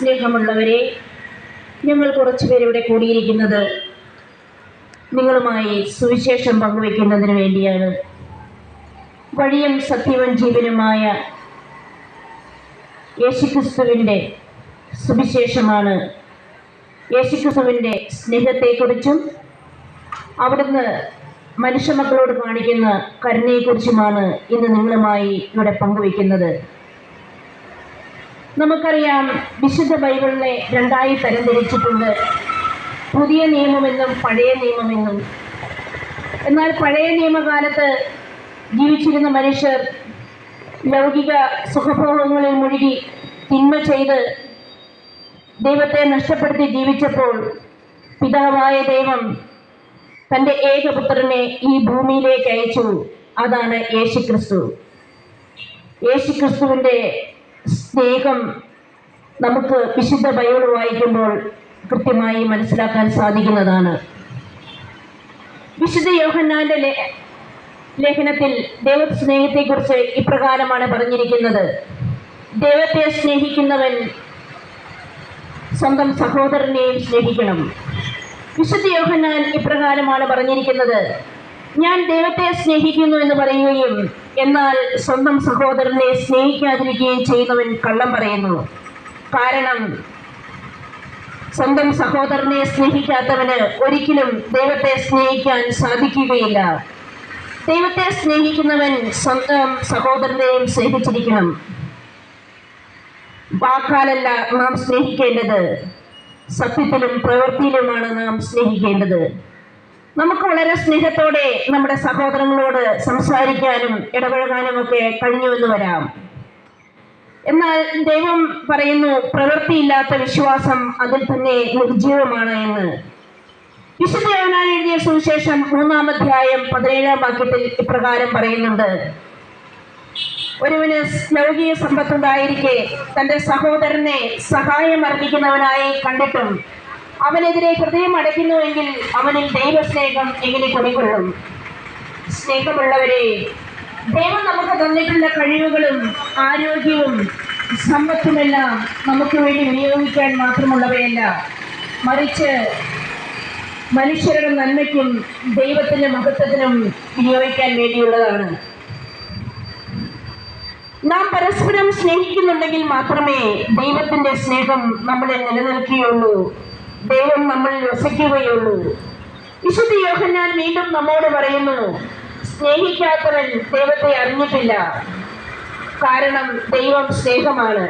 സ്നേഹമുള്ളവരെ, ഞങ്ങൾ കുറച്ചുപേർ ഇവിടെ കൂടിയിരിക്കുന്നത് നിങ്ങളുമായി സുവിശേഷം പങ്കുവയ്ക്കുന്നതിന് വേണ്ടിയാണ്. വഴിയും സത്യവും ജീവനുമായ യേശുക്രിസ്തുവിൻ്റെ സുവിശേഷമാണ്. യേശുക്രിസ്തുവിൻ്റെ സ്നേഹത്തെക്കുറിച്ചും അവിടുന്ന് മനുഷ്യമക്കളോട് കാണിക്കുന്ന കരുണയെക്കുറിച്ചുമാണ് ഇന്ന് നിങ്ങളുമായി ഇവിടെ പങ്കുവയ്ക്കുന്നത്. നമുക്കറിയാം, വിശുദ്ധ ബൈബിളിനെ രണ്ടായി തരംതിരിച്ചിട്ടുണ്ട്: പുതിയ നിയമമെന്നും പഴയ നിയമമെന്നും. എന്നാൽ പഴയ നിയമകാലത്ത് ജീവിച്ചിരുന്ന മനുഷ്യർ ലൗകിക സുഖഭോഗങ്ങളിൽ മുഴുകി തിന്മ ചെയ്ത് ദൈവത്തെ നഷ്ടപ്പെടുത്തി ജീവിച്ചപ്പോൾ പിതാവായ ദൈവം തൻ്റെ ഏകപുത്രനെ ഈ ഭൂമിയിലേക്ക് അയച്ചു. അതാണ് യേശുക്രിസ്തു. യേശുക്രിസ്തുവിൻ്റെ സ്നേഹം നമുക്ക് വിശുദ്ധ ബൈബിൾ വായിക്കുമ്പോൾ കൃത്യമായി മനസ്സിലാക്കാൻ സാധിക്കുന്നതാണ്. വിശുദ്ധ യോഹന്നാന്റെ ലേഖനത്തിൽ ദൈവസ്നേഹത്തെക്കുറിച്ച് ഇപ്രകാരമാണ് പറഞ്ഞിരിക്കുന്നത്: ദൈവത്തെ സ്നേഹിക്കുന്നവൻ സ്വന്തം സഹോദരനെയും സ്നേഹിക്കണം. വിശുദ്ധ യോഹന്നാൻ ഇപ്രകാരമാണ് പറഞ്ഞിരിക്കുന്നത്: ഞാൻ ദൈവത്തെ സ്നേഹിക്കുന്നു എന്ന് പറയുകയും എന്നാൽ സ്വന്തം സഹോദരനെ സ്നേഹിക്കാതിരിക്കുകയും ചെയ്യുന്നവൻ കള്ളം പറയുന്നു. കാരണം സ്വന്തം സഹോദരനെ സ്നേഹിക്കാത്തവന് ഒരിക്കലും ദൈവത്തെ സ്നേഹിക്കാൻ സാധിക്കുകയില്ല. ദൈവത്തെ സ്നേഹിക്കുന്നവൻ സ്വന്തം സഹോദരനെയും സ്നേഹിച്ചിരിക്കണം. വാക്കാലല്ല നാം സ്നേഹിക്കേണ്ടത്, സത്യത്തിലും പ്രവൃത്തിയിലുമാണ് നാം സ്നേഹിക്കേണ്ടത്. നമുക്ക് വളരെ സ്നേഹത്തോടെ നമ്മുടെ സഹോദരങ്ങളോട് സംസാരിക്കാനും ഇടപഴകാനും ഒക്കെ കഴിഞ്ഞുവെന്ന് വരാം. എന്നാൽ ദൈവം പറയുന്നു, പ്രവൃത്തിയില്ലാത്ത വിശ്വാസം അതിൽ തന്നെ നിർജ്ജീവമാണ് എന്ന്. വിശുദ്ധ യോഹന്നാൻ എഴുതിയ സുവിശേഷം 3-ാം അധ്യായം 17-ാം വാക്യത്തിൽ ഇപ്രകാരം പറയുന്നുണ്ട്: ഒരുവന് ലൗകിക സമ്പത്തുണ്ടായിരിക്കെ തൻ്റെ സഹോദരനെ സഹായം അർപ്പിക്കുന്നവനായി കണ്ടിട്ടും അവനെതിരെ ഹൃദയം അടയ്ക്കുന്നുവെങ്കിൽ അവനിൽ ദൈവസ്നേഹം എങ്ങനെ കുടികൊള്ളും? സ്നേഹമുള്ളവരെ, ദൈവം നമുക്ക് തന്നിട്ടുള്ള കഴിവുകളും ആരോഗ്യവും സമ്പത്തുമെല്ലാം നമുക്ക് വേണ്ടി വിനിയോഗിക്കാൻ മാത്രമുള്ളവയല്ല, മറിച്ച് മനുഷ്യരുടെ നന്മയ്ക്കും ദൈവത്തിൻ്റെ മഹത്വത്തിനും വിനിയോഗിക്കാൻ വേണ്ടിയുള്ളതാണ്. നാം പരസ്പരം സ്നേഹിക്കുന്നുണ്ടെങ്കിൽ മാത്രമേ ദൈവത്തിൻ്റെ സ്നേഹം നമ്മളിൽ നിലനിൽക്കുകയുള്ളൂ, ദൈവം നമ്മളിൽ വസിക്കുകയുള്ളൂ. വിശുദ്ധ യോഹന്നാൻ വീണ്ടും നമ്മോട് പറയുന്നു: സ്നേഹിക്കാത്തവൻ ദൈവത്തെ അറിഞ്ഞിട്ടില്ല, കാരണം ദൈവം സ്നേഹമാണ്.